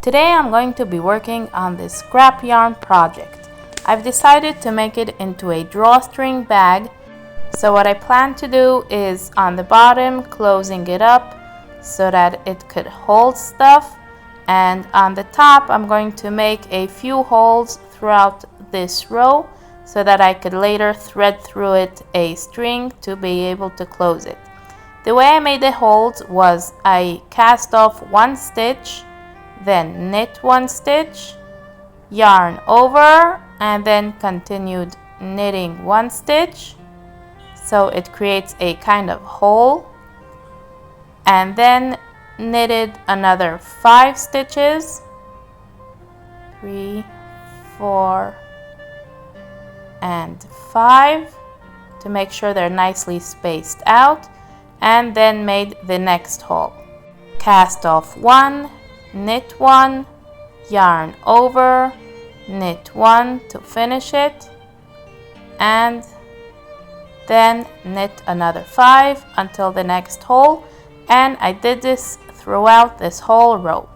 Today I'm going to be working on this scrap yarn project. I've decided to make it into a drawstring bag. So what I plan to do is on the bottom closing it up so that it could hold stuff, and on the top I'm going to make a few holes throughout this row so that I could later thread through it a string to be able to close it. The way I made the holes was I cast off one stitch, then knit one stitch, yarn over, and then continued knitting one stitch, so it creates a kind of hole, and then knitted another 5 stitches, 3, 4, and 5, to make sure they're nicely spaced out, and then made the next hole. Cast off one, knit one, yarn over, knit one to finish it, and then knit another 5 until the next hole, and I did this throughout this whole row.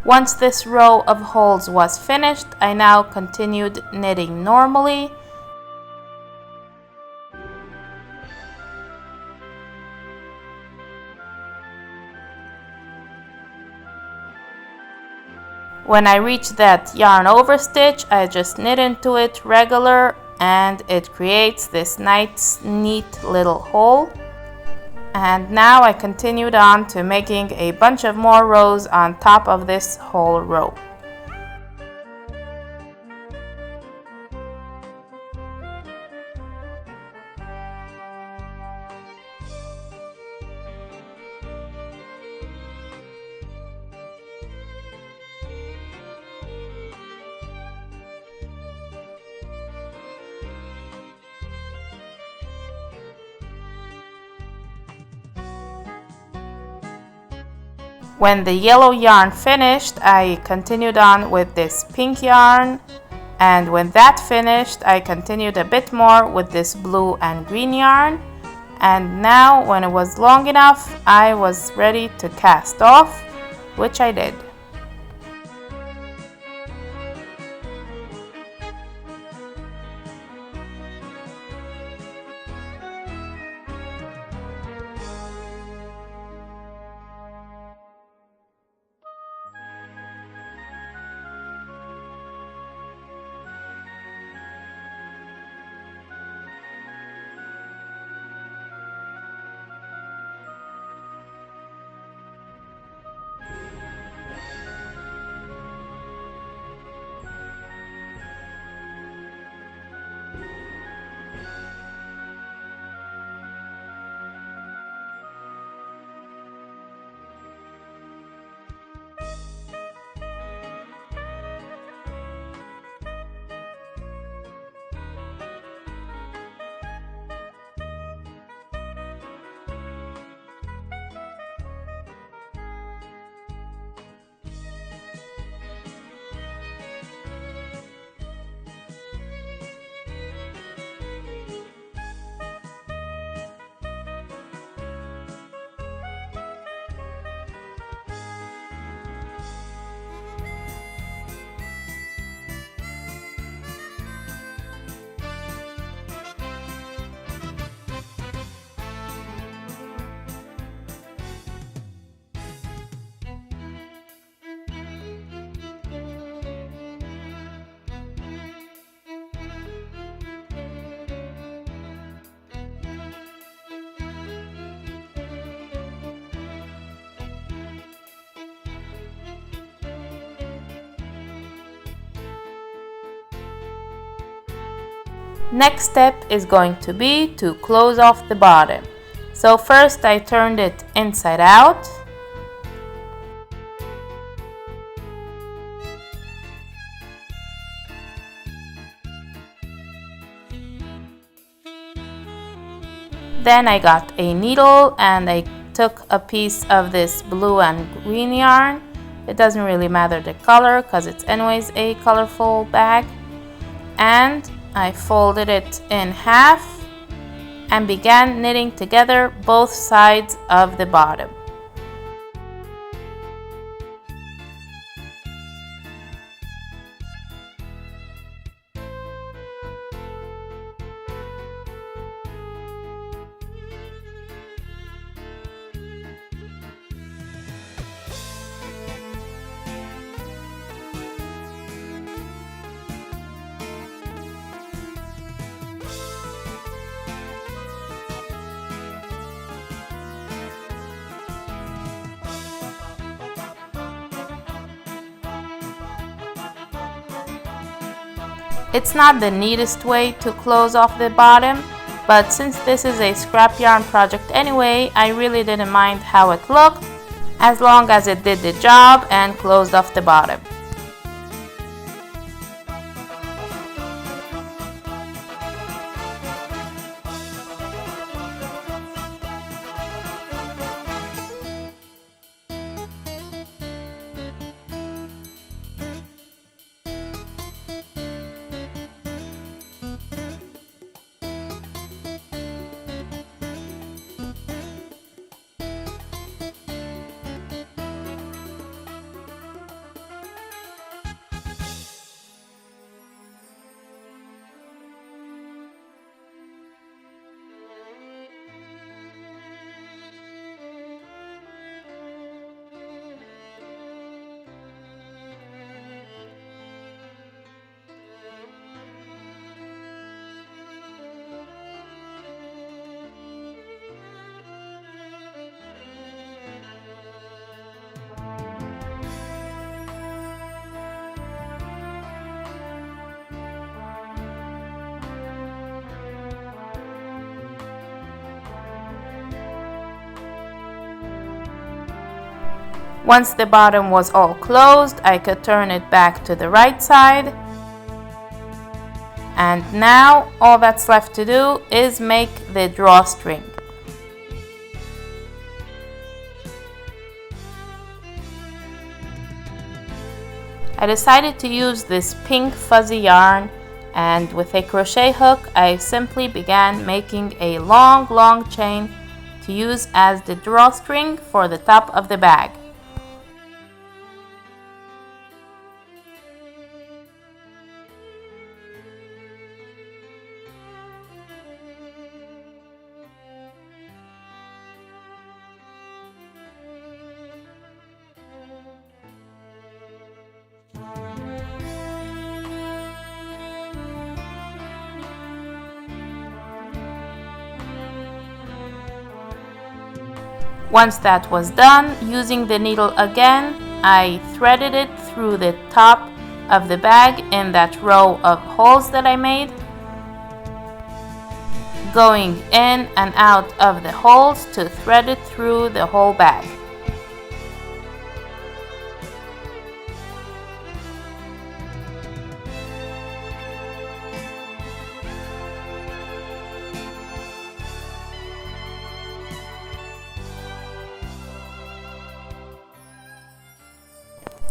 Once this row of holes was finished, I now continued knitting normally. When I reach that yarn over stitch, I just knit into it regular, and it creates this nice neat little hole. And now I continued on to making a bunch of more rows on top of this whole row. When the yellow yarn finished, I continued on with this pink yarn, and when that finished, I continued a bit more with this blue and green yarn. And now, when it was long enough, I was ready to cast off, which I did. Next step is going to be to close off the bottom. So first I turned it inside out. Then I got a needle and I took a piece of this blue and green yarn. It doesn't really matter the color because it's anyways a colorful bag. And I folded it in half and began knitting together both sides of the bottom. It's not the neatest way to close off the bottom, but since this is a scrap yarn project anyway, I really didn't mind how it looked, as long as it did the job and closed off the bottom. Once the bottom was all closed, I could turn it back to the right side. And now all that's left to do is make the drawstring. I decided to use this pink fuzzy yarn, and with a crochet hook I simply began making a long chain to use as the drawstring for the top of the bag. Once that was done, using the needle again, I threaded it through the top of the bag in that row of holes that I made, going in and out of the holes to thread it through the whole bag.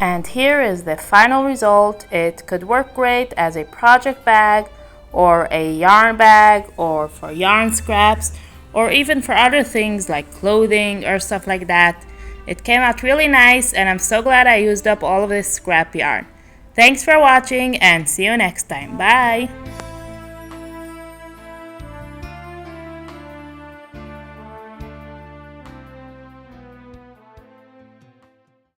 And here is the final result. It could work great as a project bag or a yarn bag or for yarn scraps or even for other things like clothing or stuff like that. It came out really nice and I'm so glad I used up all of this scrap yarn. Thanks for watching and see you next time. Bye!